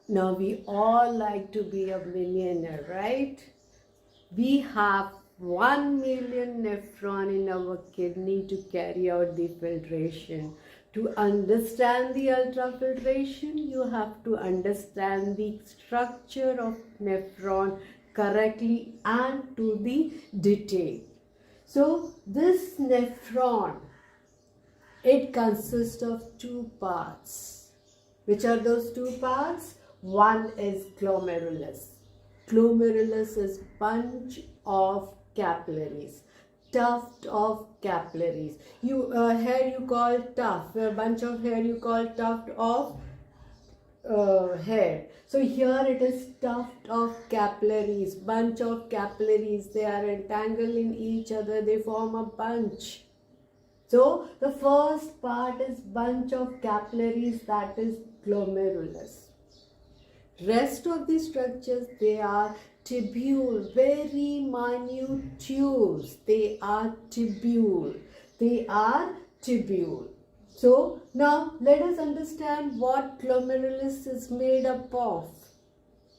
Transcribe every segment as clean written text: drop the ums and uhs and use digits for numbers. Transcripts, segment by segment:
Now we all like to be a millionaire, right? We have 1 million nephron in our kidney to carry out the filtration. To understand the ultrafiltration, you have to understand the structure of nephron correctly and to the detail. So this nephron, it consists of two parts. Which are those two parts? One is glomerulus. Glomerulus is bunch of capillaries, tuft of capillaries. Hair you call tuft, a bunch of hair you call tuft of hair. So here it is tuft of capillaries, bunch of capillaries. They are entangled in each other. They form a bunch. So the first part is bunch of capillaries, that is glomerulus. Rest of the structures, they are tubule, very minute tubes. They are tubule. They are tubule. So now let us understand what glomerulus is made up of.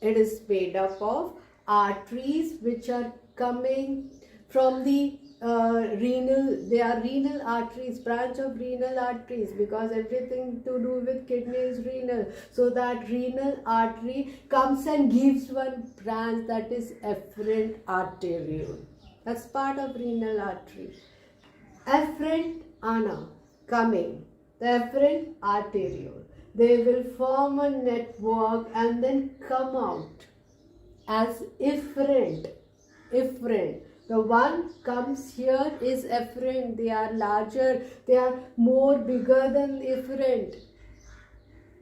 It is made up of arteries which are coming from the they are renal arteries, branch of renal arteries, because everything to do with kidney is renal. So that renal artery comes and gives one branch, that is efferent arteriole. That's part of renal artery. Efferent ana coming, the efferent arteriole. They will form a network and then come out as efferent. Efferent. The one comes here is efferent. They are larger. They are more bigger than efferent.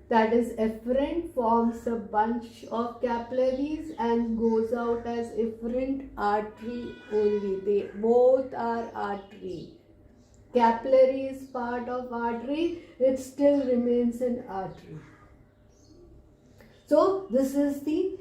That is, efferent forms a bunch of capillaries and goes out as efferent artery only. They both are artery. Capillary is part of artery. It still remains an artery. So this is the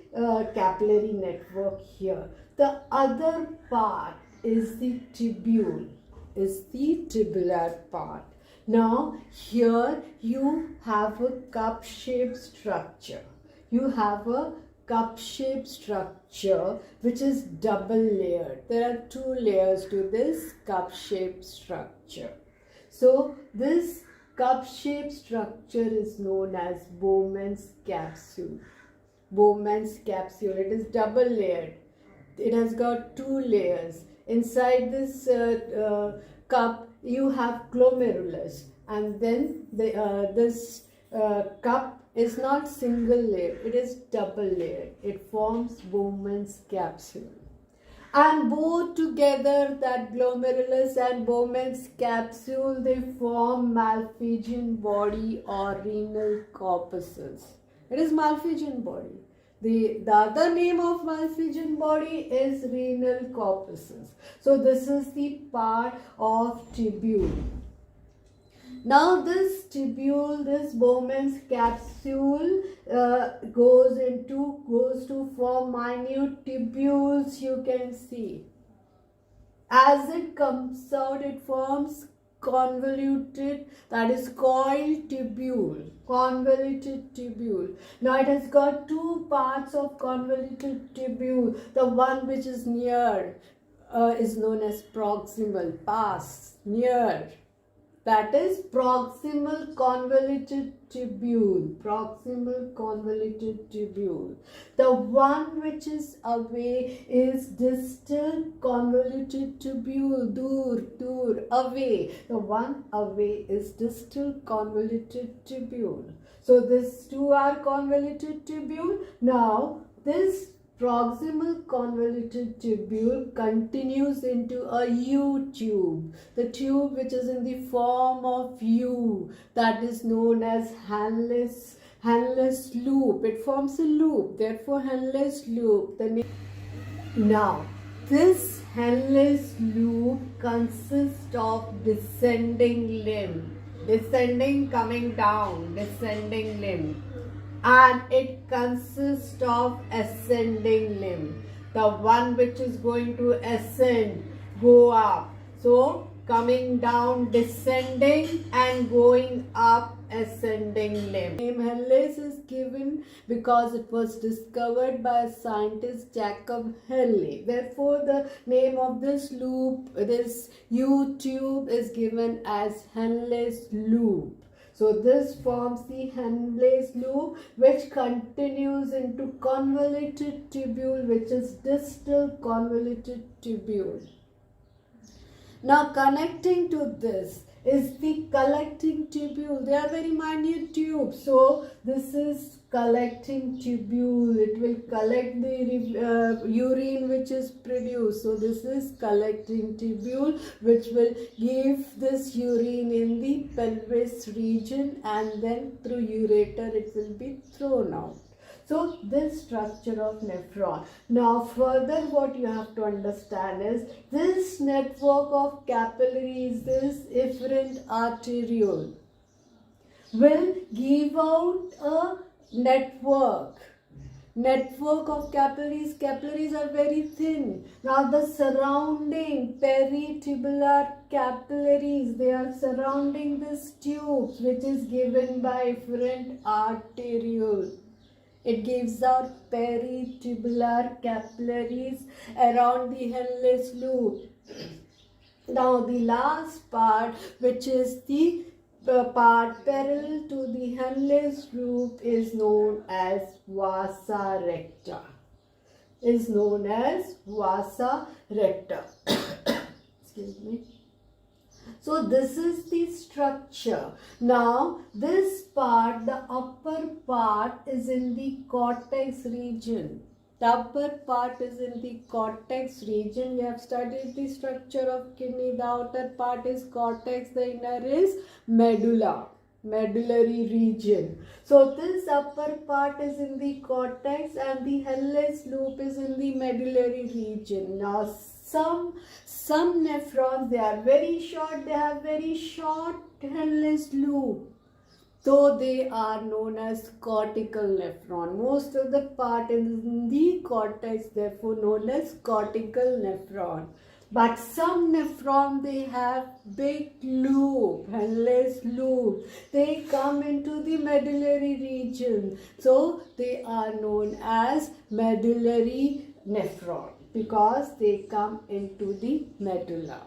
capillary network here. The other part is the tubule, is the tubular part. Now here you have a cup-shaped structure. You have a cup-shaped structure which is double layered. There are two layers to this cup-shaped structure. So this cup-shaped structure is known as Bowman's capsule. Bowman's capsule. It is double layered. It has got two layers. Inside this cup, you have glomerulus, and then this cup is not single layer. It is double layered. It forms Bowman's capsule. And both together, that glomerulus and Bowman's capsule, they form Malpighian body or renal corpuscles. It is Malpighian body. The other name of Malpighian body is renal corpuscles. So this is the part of tubule. Now this tubule, this Bowman's capsule goes to form minute tubules. You can see. As it comes out, it forms convoluted, that is coiled tubule. Convoluted tubule. Now it has got two parts of convoluted tubule. The one which is near is known as proximal, pars, near. That is proximal convoluted tubule. Proximal convoluted tubule. The one which is away is distal convoluted tubule. Dur, away. The one away is distal convoluted tubule. So these two are convoluted tubule. Now this proximal convoluted tubule continues into a U tube. The tube which is in the form of U, that is known as Henle's loop. It forms a loop, therefore Henle's loop. Now, this Henle's loop consists of descending limb. Descending, coming down, descending limb. And it consists of ascending limb. The one which is going to ascend, go up. So coming down, descending, and going up, ascending limb. The name Henle's is given because it was discovered by scientist Jacob Henle. Therefore, the name of this loop, this U-tube, is given as Henle's loop. So this forms the Henle's loop, which continues into convoluted tubule, which is distal convoluted tubule. Now connecting to this is the collecting tubule. They are very minute tubes. So this is collecting tubule. It will collect the urine which is produced. So this is collecting tubule, which will give this urine in the pelvis region, and then through ureter it will be thrown out. So this structure of nephron. Now further what you have to understand is this network of capillaries, this efferent arteriole, will give out a network of capillaries. Capillaries are very thin. Now the surrounding peritubular capillaries, they are surrounding this tube which is given by efferent arteriole. It gives out peritubular capillaries around the Henle's loop. Now the last part, which is the part parallel to the Henle's loop, is known as vasa recta. Excuse me. So this is the structure. Now this part, the upper part, is in the cortex region. The upper part is in the cortex region. We have studied the structure of kidney. The outer part is cortex, the inner is medulla, medullary region. So this upper part is in the cortex and the Henle's loop is in the medullary region. Now some nephrons, they are very short, they have very short Henle's loop, though they are known as cortical nephron. Most of the part is in the cortex, therefore known as cortical nephron. But some nephron, they have big loop, Henle's loop. They come into the medullary region. So they are known as medullary nephron because they come into the medulla.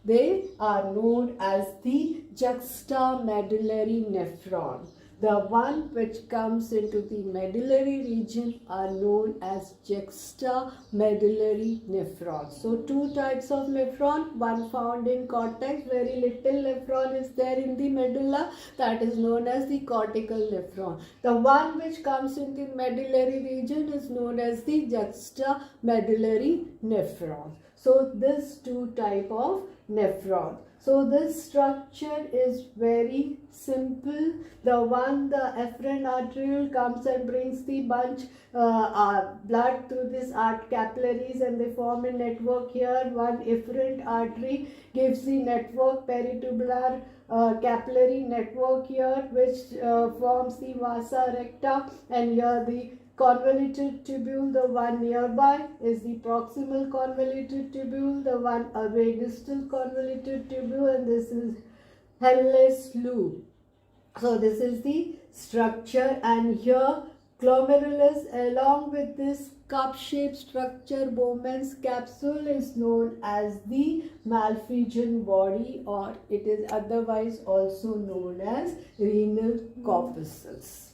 They are known as the juxtamedullary nephron. The one which comes into the medullary region are known as juxtamedullary nephron. So two types of nephron, one found in cortex, very little nephron is there in the medulla, that is known as the cortical nephron. The one which comes into the medullary region is known as the juxtamedullary nephron. So this two type of nephron. So this structure is very simple. The one, the efferent arteriole comes and brings the bunch blood through this capillaries and they form a network here. One efferent artery gives the network, peritubular capillary network here, which forms the vasa recta, and here the convoluted tubule, the one nearby is the proximal convoluted tubule, the one away distal convoluted tubule, and this is Henle's loop. So this is the structure, and here glomerulus along with this cup-shaped structure, Bowman's capsule, is known as the Malpighian body, or it is otherwise also known as renal corpuscles.